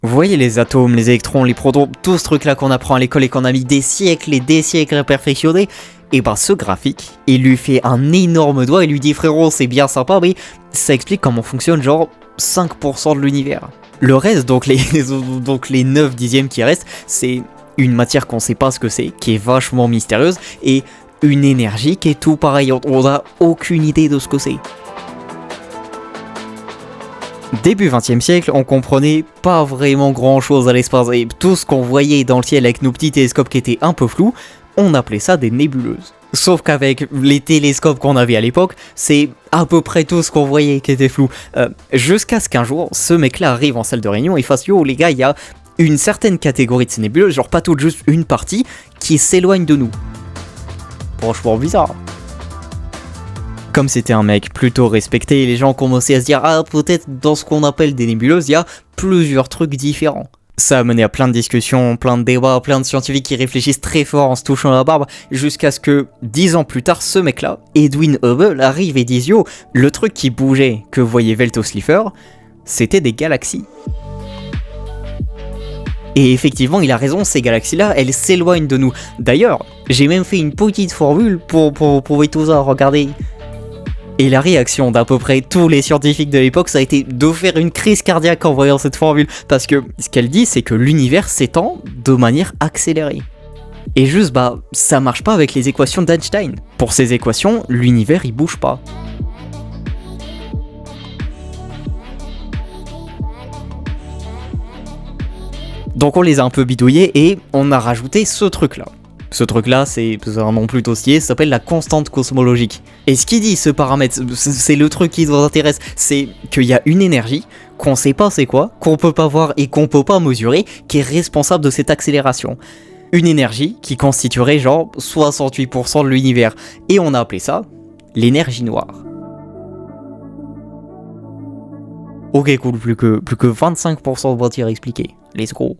Vous voyez les atomes, les électrons, les protons, tout ce truc là qu'on apprend à l'école et qu'on a mis des siècles et des siècles à perfectionner. Et ben ce graphique, il lui fait un énorme doigt et lui dit frérot c'est bien sympa mais ça explique comment fonctionne genre 5% de l'univers. Le reste, donc les 9 dixièmes qui restent, c'est une matière qu'on sait pas ce que c'est, qui est vachement mystérieuse, et une énergie qui est tout pareil, on a aucune idée de ce que c'est. Début 20e siècle, on comprenait pas vraiment grand chose à l'espace, et tout ce qu'on voyait dans le ciel avec nos petits télescopes qui étaient un peu flous, on appelait ça des nébuleuses. Sauf qu'avec les télescopes qu'on avait à l'époque, c'est à peu près tout ce qu'on voyait qui était flou. Jusqu'à ce qu'un jour, ce mec-là arrive en salle de réunion et fasse « Yo les gars, il y a une certaine catégorie de ces nébuleuses, genre pas toutes, juste une partie, qui s'éloigne de nous. » Franchement bizarre. Comme c'était un mec plutôt respecté, les gens commençaient à se dire « Ah, peut-être dans ce qu'on appelle des nébuleuses, il y a plusieurs trucs différents. » Ça a mené à plein de discussions, plein de débats, plein de scientifiques qui réfléchissent très fort en se touchant la barbe, jusqu'à ce que, 10 ans plus tard, ce mec-là, Edwin Hubble, arrive et dise « Yo, le truc qui bougeait que voyait Veltoslipher, c'était des galaxies. » Et effectivement, il a raison, ces galaxies-là, elles s'éloignent de nous. D'ailleurs, j'ai même fait une petite formule pour prouver tout ça, regardez. Et la réaction d'à peu près tous les scientifiques de l'époque, ça a été de faire une crise cardiaque en voyant cette formule. Parce que ce qu'elle dit, c'est que l'univers s'étend de manière accélérée. Et juste, ça marche pas avec les équations d'Einstein. Pour ces équations, l'univers, il bouge pas. Donc on les a un peu bidouillés et on a rajouté ce truc-là. Ce truc-là, c'est un nom plutôt stylé, ça s'appelle la constante cosmologique. Et ce qui dit ce paramètre, c'est le truc qui nous intéresse, c'est qu'il y a une énergie qu'on sait pas c'est quoi, qu'on peut pas voir et qu'on peut pas mesurer, qui est responsable de cette accélération. Une énergie qui constituerait genre 68% de l'univers. Et on a appelé ça l'énergie noire. Ok cool, plus que 25% de matière expliquée. Let's go.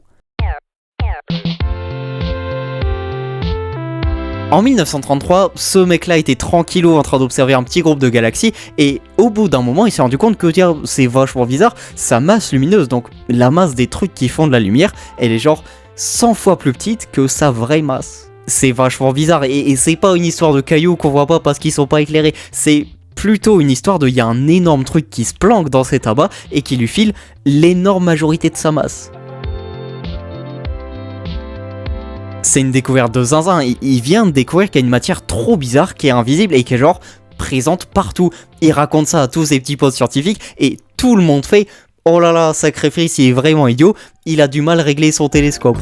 En 1933, ce mec-là était tranquillou en train d'observer un petit groupe de galaxies et au bout d'un moment, il s'est rendu compte que c'est vachement bizarre, sa masse lumineuse, donc la masse des trucs qui font de la lumière, elle est genre 100 fois plus petite que sa vraie masse. C'est vachement bizarre et c'est pas une histoire de cailloux qu'on voit pas parce qu'ils sont pas éclairés, c'est plutôt une histoire de il y a un énorme truc qui se planque dans cet amas et qui lui file l'énorme majorité de sa masse. C'est une découverte de zinzin, il vient de découvrir qu'il y a une matière trop bizarre qui est invisible et qui est genre présente partout. Il raconte ça à tous ses petits potes scientifiques et tout le monde fait « Oh là là, sacrifice, il est vraiment idiot, il a du mal à régler son télescope. »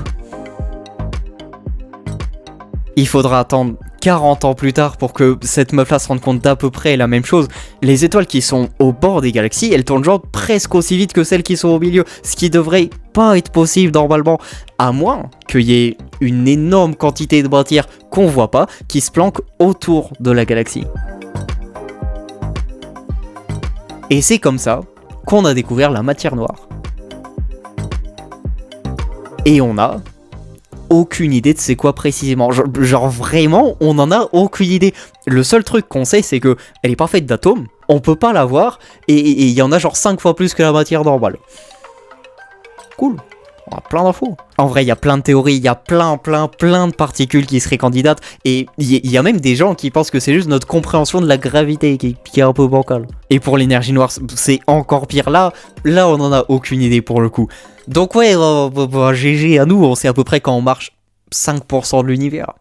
Il faudra attendre 40 ans plus tard pour que cette meuf-là se rende compte d'à peu près la même chose. Les étoiles qui sont au bord des galaxies, elles tournent genre presque aussi vite que celles qui sont au milieu, ce qui devrait pas être possible normalement, à moins qu'il y ait une énorme quantité de matière qu'on voit pas qui se planque autour de la galaxie. Et c'est comme ça qu'on a découvert la matière noire. Et on a aucune idée de c'est quoi précisément. Genre vraiment, on en a aucune idée. Le seul truc qu'on sait, c'est que elle est pas faite d'atomes, on peut pas la voir, et il y en a genre 5 fois plus que la matière normale. Cool, on a plein d'infos. En vrai, il y a plein de théories, il y a plein de particules qui seraient candidates, et il y a même des gens qui pensent que c'est juste notre compréhension de la gravité qui est un peu bancale. Et pour l'énergie noire, c'est encore pire. Là, on en a aucune idée pour le coup. Donc ouais, GG à nous, on sait à peu près quand on marche 5% de l'univers.